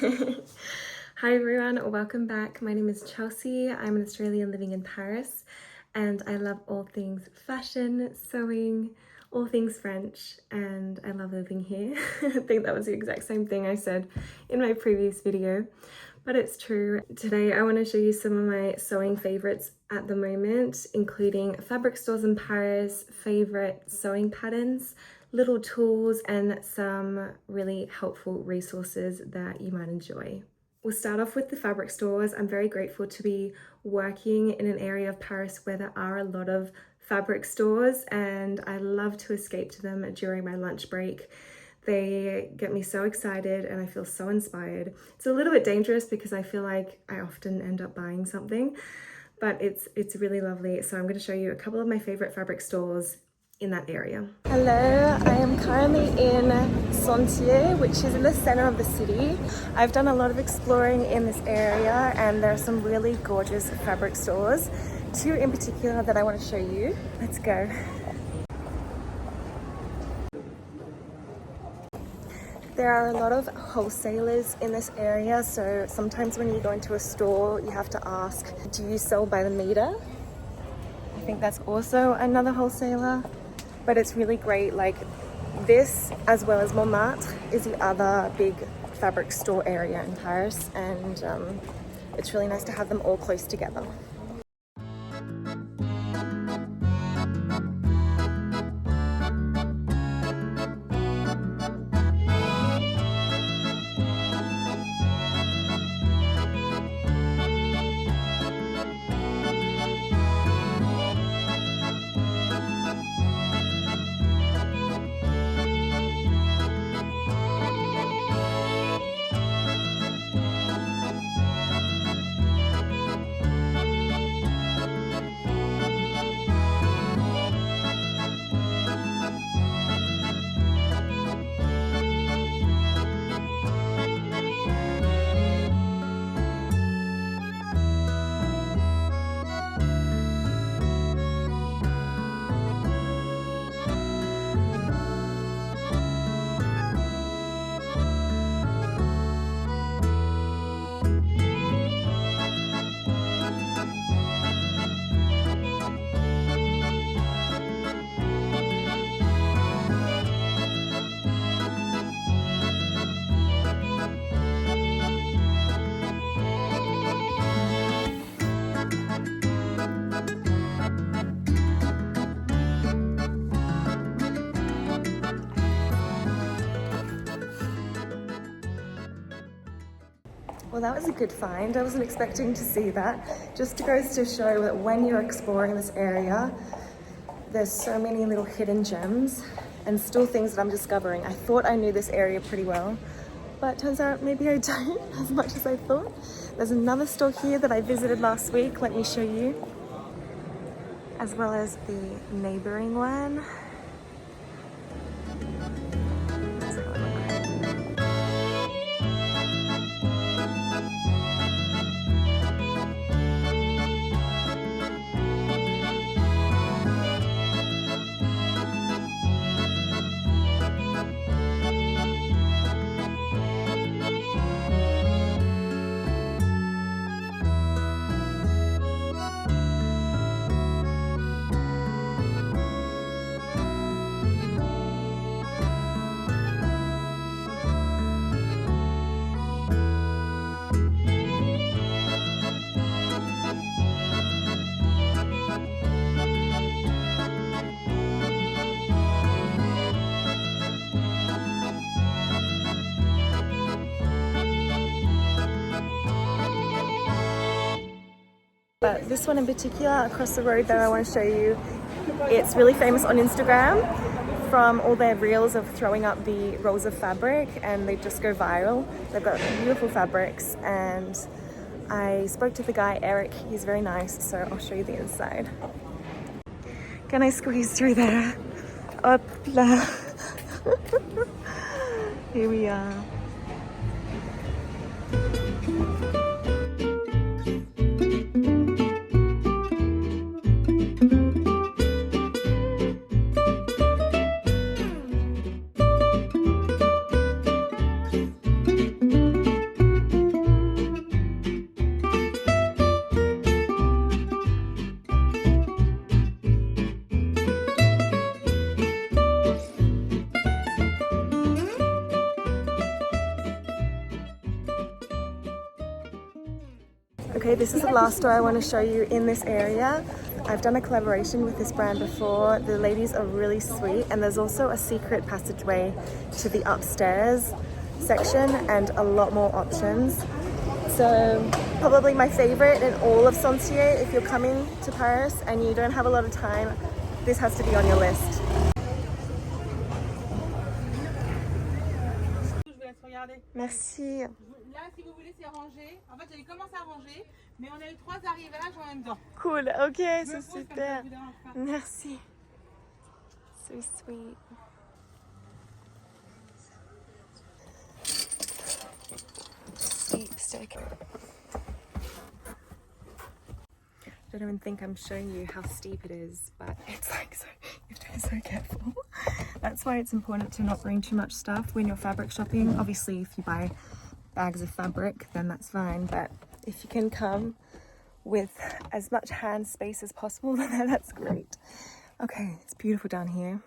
Hi everyone, welcome back. My name is Chelsea. I'm an Australian living in Paris and I love all things fashion, sewing, all things French, and I love living here. I think that was the exact same thing I said in my previous video, but it's true. Today I want to show you some of my sewing favorites at the moment, including fabric stores in Paris, favorite sewing patterns, little tools, and some really helpful resources that you might enjoy. We'll start off with the fabric stores. I'm very grateful to be working in an area of Paris where there are a lot of fabric stores, and I love to escape to them during my lunch break. They get me so excited and I feel so inspired. It's a little bit dangerous because I feel like I often end up buying something, but it's really lovely. So I'm going to show you a couple of my favorite fabric stores in that area. Hello, I am currently in Sentier, which is in the center of the city. I've done a lot of exploring in this area and there are some really gorgeous fabric stores, two in particular that I want to show you. Let's go. There are a lot of wholesalers in this area, so sometimes when you go into a store you have to ask, do you sell by the meter? I think that's also another wholesaler. But it's really great. Like this, as well as Montmartre, is the other big fabric store area in Paris, and it's really nice to have them all close together. Well, that was a good find. I wasn't expecting to see that. Just goes to show that when you're exploring this area, there's so many little hidden gems and still things that I'm discovering. I thought I knew this area pretty well, but turns out maybe I don't as much as I thought. There's another store here that I visited last week. Let me show you. As well as the neighboring one. But this one in particular, across the road there, I want to show you. It's really famous on Instagram from all their reels of throwing up the rolls of fabric, and they just go viral. They've got beautiful fabrics, and I spoke to the guy, Eric. He's very nice, so I'll show you the inside. Can I squeeze through there? Hop là. Here we are. Okay, this is the last store I want to show you in this area. I've done a collaboration with this brand before. The ladies are really sweet, and there's also a secret passageway to the upstairs section and a lot more options. So probably my favorite in all of Sentier. If you're coming to Paris and you don't have a lot of time, this has to be on your list. Merci. Là, si vous voulez, c'est rangé. En fait, j'avais commencé à ranger, mais on a eu 3 arrivages en même temps. Cool, ok, c'est super. Merci. So sweet. Steep staircase. I don't even think I'm showing you how steep it is, but it's like so, you have to be so careful. That's why it's important to not bring too much stuff when you're fabric shopping. Obviously, if you buy bags of fabric, then that's fine, but if you can come with as much hand space as possible, then that's great. Okay, it's beautiful down here.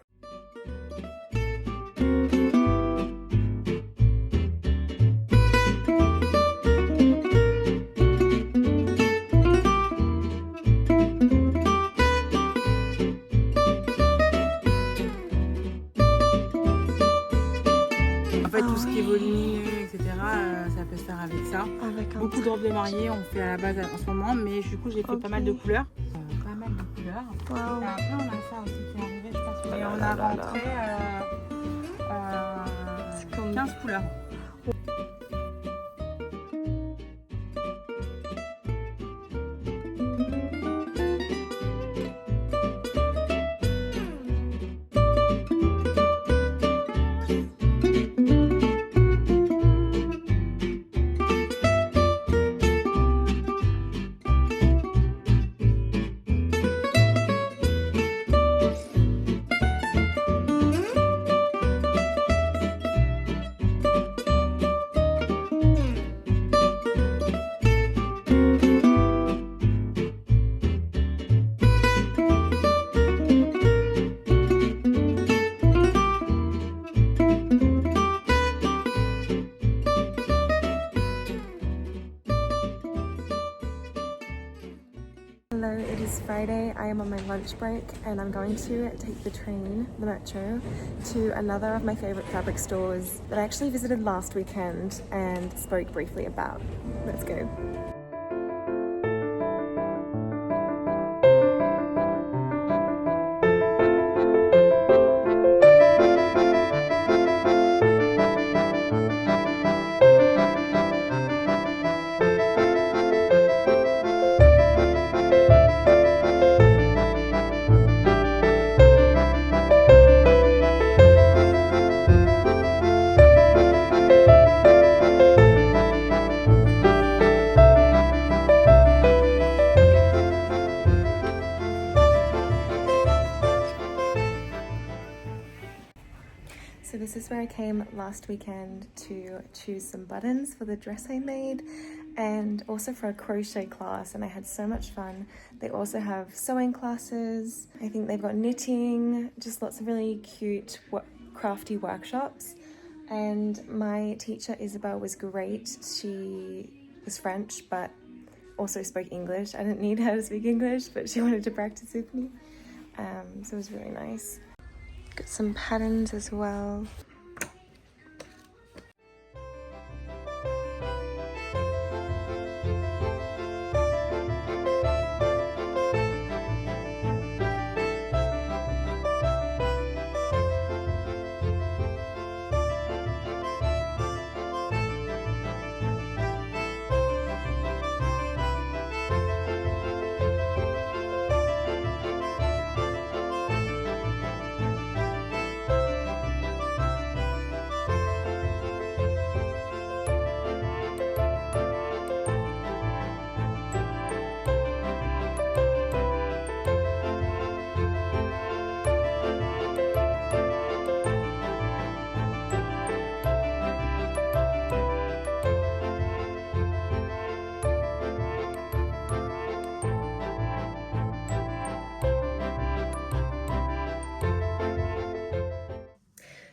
En fait, tout ce qui est volumineux, etc., ça peut se faire avec ça. Beaucoup de robes de mariée, on fait à la base en ce moment, mais du coup, j'ai fait pas mal de couleurs. Pas mal de couleurs. Wow. Et après, on a ça aussi qui est arrivé, je pense. Et on a rentré 15 couleurs. Hello, it is Friday. I am on my lunch break and I'm going to take the train, the metro, to another of my favorite fabric stores that I actually visited last weekend and spoke briefly about. Let's go. So this is where I came last weekend to choose some buttons for the dress I made and also for a crochet class, and I had so much fun. They also have sewing classes. I think they've got knitting, just lots of really cute crafty workshops. And my teacher Isabel was great. She was French but also spoke English. I didn't need her to speak English, but she wanted to practice with me. So it was really nice. Got some patterns as well.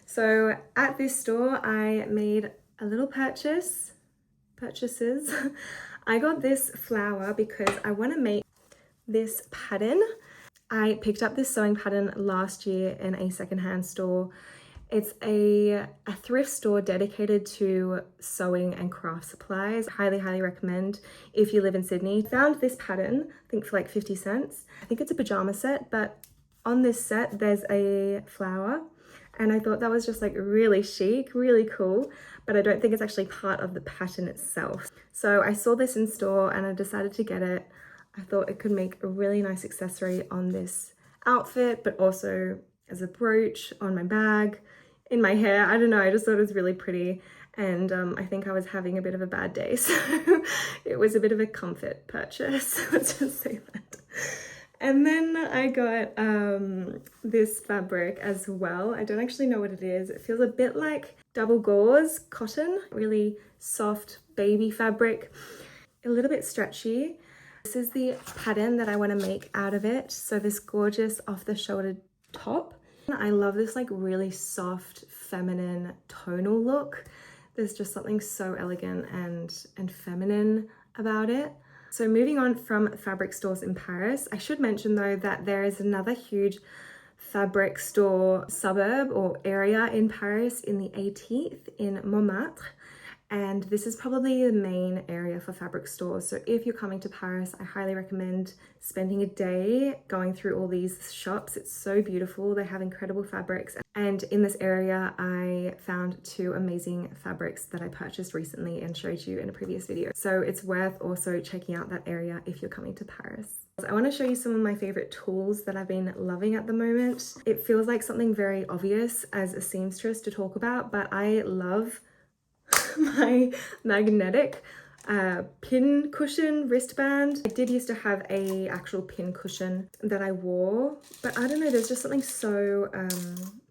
So at this store, I made a little purchases. I got this flower because I want to make this pattern. I picked up this sewing pattern last year in a secondhand store. It's a thrift store dedicated to sewing and craft supplies. Highly recommend if you live in Sydney. I found this pattern, I think for like 50 cents. I think it's a pajama set, but on this set there's a flower, and I thought that was just like really chic, really cool, but I don't think it's actually part of the pattern itself. So I saw this in store and I decided to get it. I thought it could make a really nice accessory on this outfit, but also as a brooch on my bag, in my hair. I don't know, I just thought it was really pretty, and I think I was having a bit of a bad day, so it was a bit of a comfort purchase, let's just say that. And then I got this fabric as well. I don't actually know what it is. It feels a bit like double gauze cotton, really soft baby fabric, a little bit stretchy. This is the pattern that I want to make out of it. So this gorgeous off the shoulder top. I love this like really soft feminine tonal look. There's just something so elegant and feminine about it. So moving on from fabric stores in Paris, I should mention though that there is another huge fabric store suburb or area in Paris in the 18th in Montmartre. And this is probably the main area for fabric stores. So if you're coming to Paris, I highly recommend spending a day going through all these shops. It's so beautiful. They have incredible fabrics. And in this area, I found 2 amazing fabrics that I purchased recently and showed you in a previous video. So it's worth also checking out that area if you're coming to Paris. I want to show you some of my favorite tools that I've been loving at the moment. It feels like something very obvious as a seamstress to talk about, but I love my magnetic pin cushion wristband. I did used to have a actual pin cushion that I wore, but I don't know, there's just something so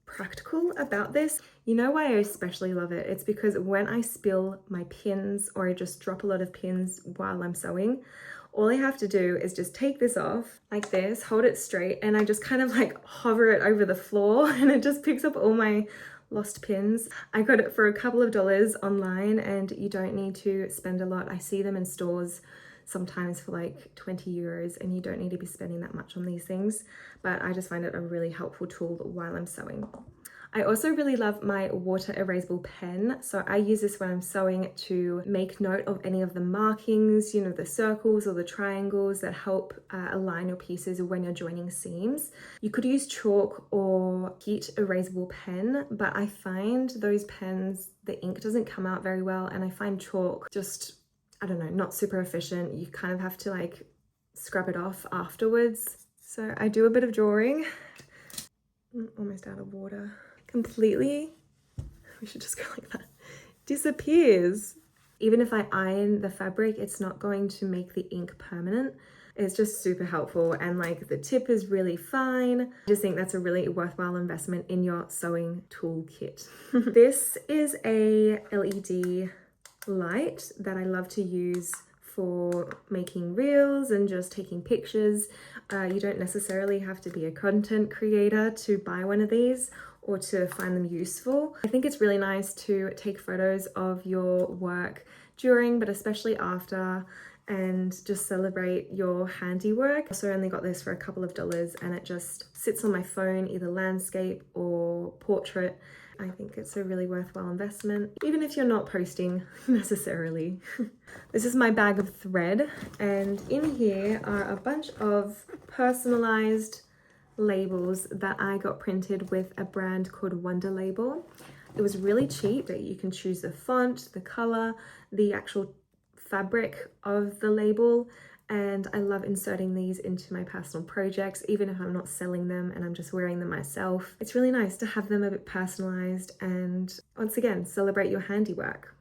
practical about this. You know why I especially love it? It's because when I spill my pins or I just drop a lot of pins while I'm sewing, all I have to do is just take this off like this, hold it straight, and I just kind of like hover it over the floor and it just picks up all my lost pins. I got it for a couple of dollars online and you don't need to spend a lot. I see them in stores sometimes for like 20 euros and you don't need to be spending that much on these things, but I just find it a really helpful tool while I'm sewing. I also really love my water erasable pen. So I use this when I'm sewing to make note of any of the markings, you know, the circles or the triangles that help align your pieces when you're joining seams. You could use chalk or heat erasable pen, but I find those pens, the ink doesn't come out very well, and I find chalk just, I don't know, not super efficient. You kind of have to like scrub it off afterwards. So I do a bit of drawing. I'm almost out of water. Completely, we should just go like that, disappears. Even if I iron the fabric, it's not going to make the ink permanent. It's just super helpful, and like the tip is really fine. I just think that's a really worthwhile investment in your sewing toolkit. This is a LED light that I love to use for making reels and just taking pictures. You don't necessarily have to be a content creator to buy one of these or to find them useful. I think it's really nice to take photos of your work during, but especially after, and just celebrate your handiwork. I also only got this for a couple of dollars and it just sits on my phone, either landscape or portrait. I think it's a really worthwhile investment, even if you're not posting necessarily. This is my bag of thread, and in here are a bunch of personalized labels that I got printed with a brand called Wonder Label. It was really cheap. You can choose the font, the color, the actual fabric of the label, and I love inserting these into my personal projects, even if I'm not selling them and I'm just wearing them myself. It's really nice to have them a bit personalized and, once again, celebrate your handiwork.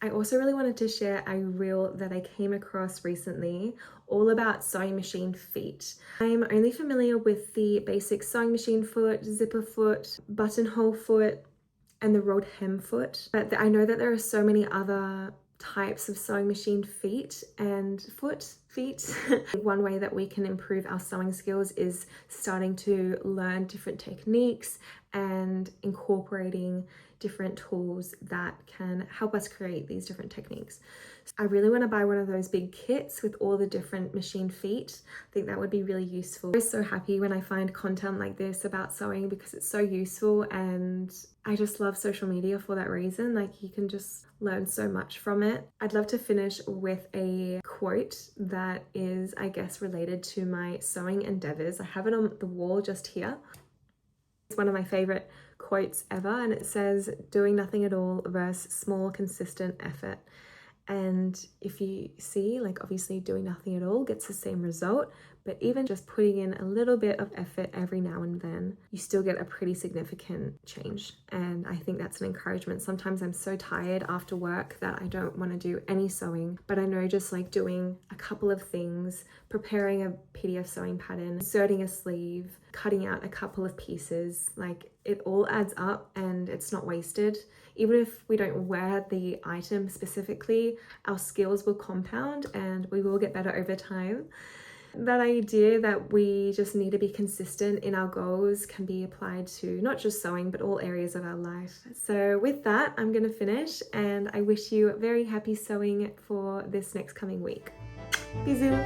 I also really wanted to share a reel that I came across recently all about sewing machine feet. I'm only familiar with the basic sewing machine foot, zipper foot, buttonhole foot, and the rolled hem foot, but I know that there are so many other types of sewing machine feet and feet. One way that we can improve our sewing skills is starting to learn different techniques and incorporating different tools that can help us create these different techniques. I really want to buy one of those big kits with all the different machine feet. I think that would be really useful. I'm so happy when I find content like this about sewing because it's so useful, and I just love social media for that reason. Like, you can just learn so much from it. I'd love to finish with a quote that is, I guess, related to my sewing endeavors. I have it on the wall just here. It's one of my favorite quotes ever, and it says, "Doing nothing at all versus small, consistent effort." And if you see, like, obviously doing nothing at all gets the same result, but even just putting in a little bit of effort every now and then, you still get a pretty significant change. And I think that's an encouragement. Sometimes I'm so tired after work that I don't want to do any sewing, but I know just like doing a couple of things, preparing a PDF sewing pattern, inserting a sleeve, cutting out a couple of pieces, like, it all adds up and it's not wasted. Even if we don't wear the item specifically, our skills will compound and we will get better over time. That idea that we just need to be consistent in our goals can be applied to not just sewing, but all areas of our life. So with that, I'm going to finish, and I wish you very happy sewing for this next coming week. Bisous!